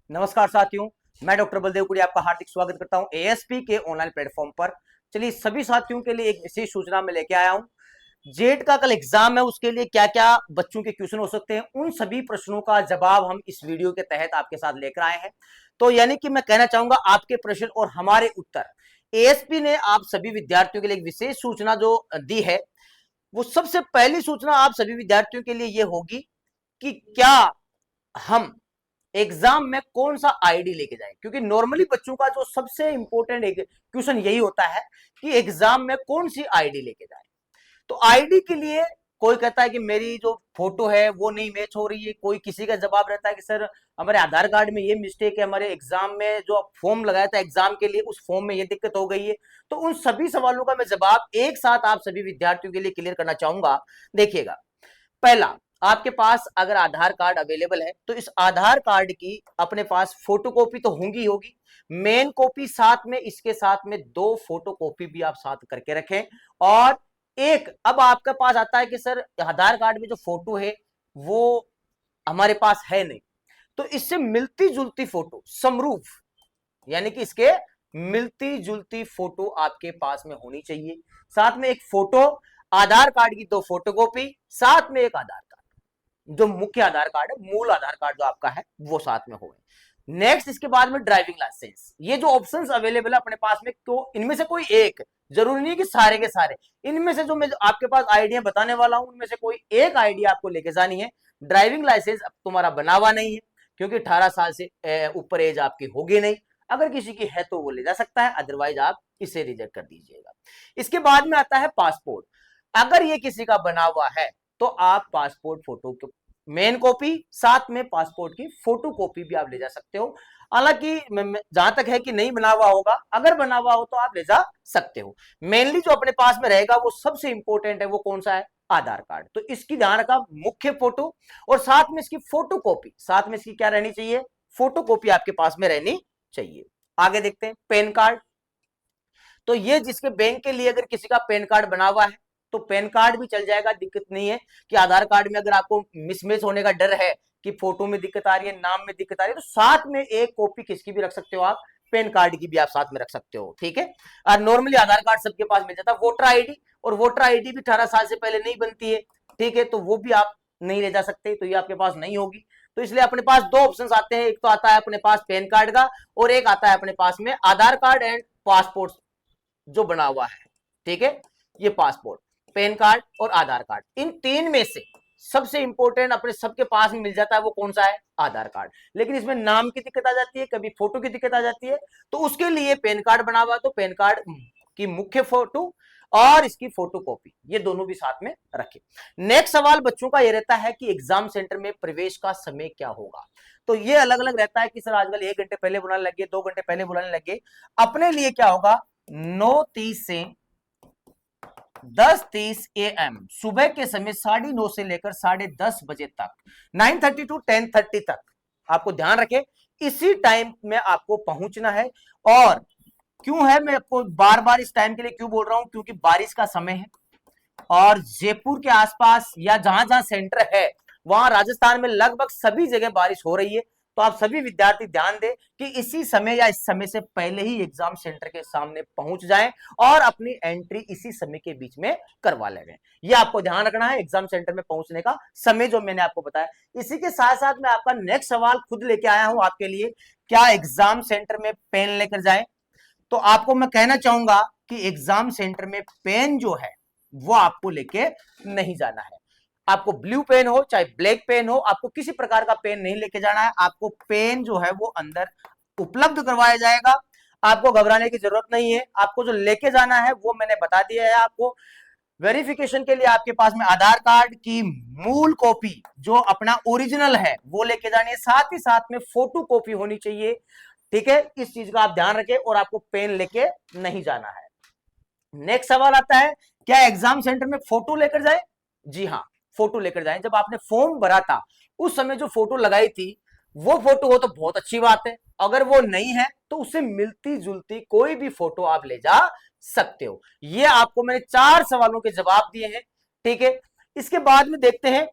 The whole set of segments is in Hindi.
नमस्कार साथियों, मैं डॉक्टर बलदेव कुड़ी आपका हार्दिक स्वागत करता हूं एएसपी के ऑनलाइन प्लेटफॉर्म पर। चलिए, सभी साथियों के लिए एक विशेष सूचना में लेके आया हूं। जेट का कल एग्जाम है, उसके लिए क्या क्या बच्चों के क्वेश्चन हो सकते हैं, उन सभी प्रश्नों का जवाब हम इस वीडियो के तहत आपके साथ लेकर आए हैं। तो यानी कि मैं कहना चाहूंगा, आपके प्रश्न और हमारे उत्तर, एएसपी ने आप सभी विद्यार्थियों के लिए एक विशेष सूचना जो दी है, वो सबसे पहली सूचना आप सभी विद्यार्थियों के लिए यह होगी कि क्या हम एग्जाम में कौन सा आईडी लेके जाए। क्योंकि नॉर्मली बच्चों का जो सबसे इंपॉर्टेंट क्वेश्चन यही होता है कि एग्जाम में कौन सी आईडी लेके जाए। तो आईडी के लिए कोई कहता है कि मेरी जो फोटो है वो नहीं मैच हो रही है, कोई किसी का जवाब रहता है कि सर हमारे आधार कार्ड में ये मिस्टेक है, हमारे एग्जाम में जो फॉर्म लगाया था एग्जाम के लिए उस फॉर्म में ये दिक्कत हो गई है। तो उन सभी सवालों का मैं जवाब एक साथ आप सभी विद्यार्थियों के लिए क्लियर करना चाहूंगा। देखिएगा, पहला, आपके पास अगर आधार कार्ड अवेलेबल है तो इस आधार कार्ड की अपने पास फोटोकॉपी तो होंगी होगी, मेन कॉपी साथ में, इसके साथ में 2 फोटोकॉपी भी आप साथ करके रखें। और एक, अब आपके पास आता है कि सर आधार कार्ड में जो फोटो है वो हमारे पास है नहीं, तो इससे मिलती जुलती फोटो, समरूप, यानी कि इसके मिलती जुलती फोटो आपके पास में होनी चाहिए। साथ में एक फोटो, आधार कार्ड की 2 फोटोकॉपी, साथ में एक आधार कार्ड, जो मुख्य आधार कार्ड है, मूल आधार कार्ड जो आपका है वो साथ में हो। नेक्स्ट, इसके बाद में ड्राइविंग लाइसेंस। ये जो ऑप्शंस अवेलेबल है अपने पास में, तो इनमें से कोई एक, जरूरी नहीं कि सारे के सारे, इनमें से जो मैं आपके पास आइडिया बताने वाला हूं उनमें से कोई एक आइडिया आपको लेके जानी है। ड्राइविंग लाइसेंस अब तुम्हारा बना हुआ नहीं है, क्योंकि 18 साल से ऊपर एज आपकी होगी नहीं। अगर किसी की है तो वो ले जा सकता है, अदरवाइज आप इसे रिजेक्ट कर दीजिएगा। इसके बाद में आता है पासपोर्ट। अगर ये किसी का बना हुआ है तो आप पासपोर्ट फोटो, मेन कॉपी साथ में पासपोर्ट की फोटो कॉपी भी आप ले जा सकते हो। हालांकि जहां तक है कि नहीं बना हुआ होगा, अगर बना हुआ हो तो आप ले जा सकते हो। मेनली जो अपने पास में रहेगा वो सबसे इंपॉर्टेंट है, वो कौन सा है? आधार कार्ड। तो इसकी ध्यान रखा, मुख्य फोटो और साथ में इसकी फोटो कॉपी, साथ में इसकी क्या रहनी चाहिए? फोटो कॉपी आपके पास में रहनी चाहिए। आगे देखते हैं, पैन कार्ड। तो ये जिसके बैंक के लिए अगर किसी का पैन कार्ड बना हुआ है तो पैन कार्ड भी चल जाएगा, दिक्कत नहीं है। कि आधार कार्ड में अगर आपको मिसमैच होने का डर है कि फोटो में दिक्कत आ रही है, नाम में दिक्कत आ रही है, तो साथ में एक कॉपी किसकी भी रख सकते हो आप, पैन कार्ड की भी आप साथ में रख सकते हो। ठीक है। और नॉर्मली आधार कार्ड सबके पास मिल जाता है। वोटर आईडी, और वोटर आईडी भी 18 साल से पहले नहीं बनती है, ठीक है, तो वो भी आप नहीं ले जा सकते, तो ये आपके पास नहीं होगी। तो इसलिए अपने पास 2 ऑप्शन आते हैं, एक तो आता है अपने पास पैन कार्ड का, और एक आता है अपने पास में आधार कार्ड एंड पासपोर्ट जो बना हुआ है। ठीक है, ये पासपोर्ट, पैन कार्ड और आधार कार्ड, इन 3 में से सबसे इंपॉर्टेंट अपने सबके पास में मिल जाता है, वो कौन सा है? आधार कार्ड। लेकिन इसमें नाम की दिक्कत आ जाती है, कभी फोटो की दिक्कत आ जाती है, तो उसके लिए पैन कार्ड बना हुआ, तो पैन कार्ड की मुख्य फोटो और इसकी फोटो कॉपी, ये दोनों भी साथ में रखें। नेक्स्ट सवाल बच्चों का ये रहता है कि एग्जाम सेंटर में प्रवेश का समय क्या होगा। तो ये अलग अलग रहता है कि सर आजकल 1 घंटे पहले बुलाने लगे, 2 घंटे पहले बुलाने लगे। अपने लिए क्या होगा? 9:30 से 10:30 AM, सुबह के समय 9:30 से लेकर 10:30 बजे तक, 9:30 टू 10:30 तक, आपको ध्यान रखें इसी टाइम में आपको पहुंचना है। और क्यों है, मैं आपको बार बार इस टाइम के लिए क्यों बोल रहा हूं? क्योंकि बारिश का समय है और जयपुर के आसपास या जहां जहां सेंटर है वहां राजस्थान में लगभग सभी जगह बारिश हो रही है। तो आप सभी विद्यार्थी ध्यान दें कि इसी समय या इस समय से पहले ही एग्जाम सेंटर के सामने पहुंच जाएं और अपनी एंट्री इसी समय के बीच में करवा लें। ये आपको ध्यान रखना है, एग्जाम सेंटर में पहुंचने का समय जो मैंने आपको बताया। इसी के साथ साथ मैं आपका नेक्स्ट सवाल खुद लेके आया हूं आपके लिए, क्या एग्जाम सेंटर में पेन लेकर जाए? तो आपको मैं कहना चाहूंगा कि एग्जाम सेंटर में पेन जो है वो आपको लेके नहीं जाना है। आपको ब्लू पेन हो चाहे ब्लैक पेन हो, आपको किसी प्रकार का पेन नहीं लेके जाना है। आपको पेन जो है वो अंदर उपलब्ध करवाया जाएगा, आपको घबराने की जरूरत नहीं है। आपको जो लेके जाना है वो मैंने बता दिया है आपको। वेरिफिकेशन के लिए आपके पास में आधार कार्ड की मूल कॉपी जो अपना ओरिजिनल है वो लेके जानी है, साथ ही साथ में फोटो कॉपी होनी चाहिए। ठीक है, इस चीज का आप ध्यान रखें, और आपको पेन लेके नहीं जाना है। नेक्स्ट सवाल आता है, क्या एग्जाम सेंटर में फोटो लेकर जाए? जी हाँ, फोटो लेकर जाएं। जब आपने फॉर्म भरा था उस समय जो फोटो लगाई थी वो फोटो हो तो बहुत अच्छी बात है, अगर वो नहीं है तो उससे मिलती जुलती कोई भी फोटो आप ले जा सकते हो। ये आपको मैंने 4 सवालों के जवाब दिए हैं। ठीक है, इसके बाद में देखते हैं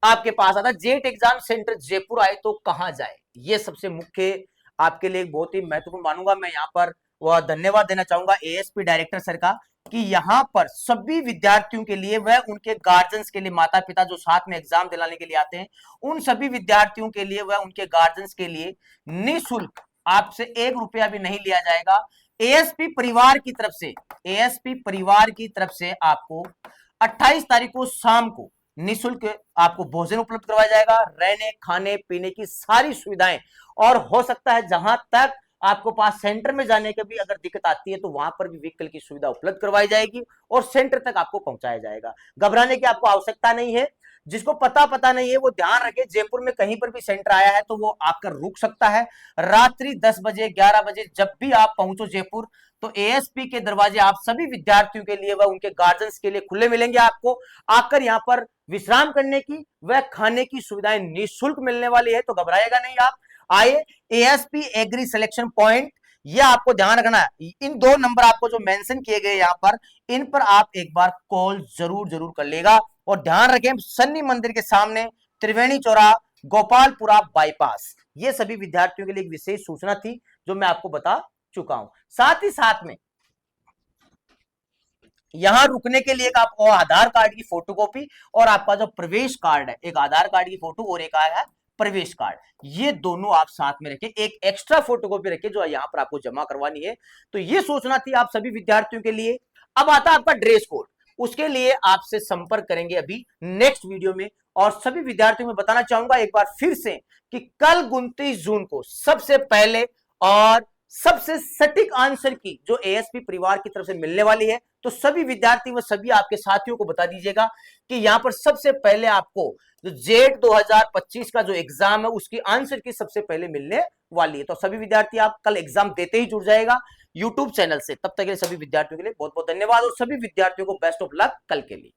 आपके पास आता जेट एग्जाम सेंटर जयपुर आए तो कहां जाए। ये सबसे मुख्य आपके लिए बहुत ही महत्वपूर्ण मानूंगा। मैं यहाँ पर वह धन्यवाद देना चाहूंगा एएसपी डायरेक्टर सर का कि यहाँ पर सभी विद्यार्थियों के लिए वह उनके गार्जियंस के लिए, माता पिता जो साथ में एग्जाम दिलाने के लिए आते हैं, उन सभी विद्यार्थियों के लिए वह उनके गार्जियंस के लिए निःशुल्क आपसे 1 रुपया भी नहीं लिया जाएगा। एएसपी परिवार की तरफ से, एएसपी परिवार की तरफ से आपको 28 तारीख को शाम को निःशुल्क आपको भोजन उपलब्ध करवाया जाएगा, रहने खाने पीने की सारी सुविधाएं, और हो सकता है जहां तक आपको पास सेंटर में जाने की भी अगर दिक्कत आती है तो वहां पर भी व्हीकल की सुविधा उपलब्ध करवाई जाएगी और सेंटर तक आपको पहुंचाया जाएगा। घबराने की आपको आवश्यकता नहीं है। जिसको पता नहीं है वो ध्यान रखे, जयपुर में कहीं पर भी सेंटर आया है तो वो आकर रुक सकता है। रात्रि 10 बजे 11 बजे जब भी आप पहुंचो जयपुर, तो एएसपी के दरवाजे आप सभी विद्यार्थियों के लिए व उनके गार्जियंस के लिए खुले मिलेंगे। आपको आकर यहाँ पर विश्राम करने की व खाने की सुविधाएं निःशुल्क मिलने वाली है, तो घबराएगा नहीं आप। आइए, एएसपी एग्री सिलेक्शन पॉइंट, ये आपको ध्यान रखना है। इन 2 नंबर आपको जो मेंशन किए गए यहाँ पर, इन पर आप एक बार कॉल जरूर कर लेगा। और ध्यान रखें, शनि मंदिर के सामने, त्रिवेणी चौराहा, गोपालपुरा बाईपास, ये सभी विद्यार्थियों के लिए एक विशेष सूचना थी जो मैं आपको बता चुका हूं। साथ ही साथ में यहां रुकने के लिए आपको आधार कार्ड की फोटोकॉपी और आपका जो प्रवेश कार्ड है, एक आधार कार्ड की फोटो और एक आया है प्रवेश कार्ड, ये दोनों आप साथ में रखें। एक एक्स्ट्रा फोटोकॉपी रखें जो यहां पर आपको जमा करवानी है। तो ये सूचना थी आप सभी विद्यार्थियों के लिए। अब आता आपका ड्रेस कोड, उसके लिए आपसे संपर्क करेंगे अभी नेक्स्ट वीडियो में। और सभी विद्यार्थियों में बताना चाहूंगा एक बार फिर से कि कल 29 जून को सबसे पहले और सबसे सटीक आंसर की जो एएसपी परिवार की तरफ से मिलने वाली है, तो सभी विद्यार्थी व सभी आपके साथियों को बता दीजिएगा कि यहां पर सबसे पहले आपको जो जेट 2025 का जो एग्जाम है उसकी आंसर की सबसे पहले मिलने वाली है। तो सभी विद्यार्थी आप कल एग्जाम देते ही जुड़ जाएगा यूट्यूब चैनल से। तब तक के लिए सभी विद्यार्थियों के लिए बहुत बहुत धन्यवाद और सभी विद्यार्थियों को बेस्ट ऑफ लक कल के लिए।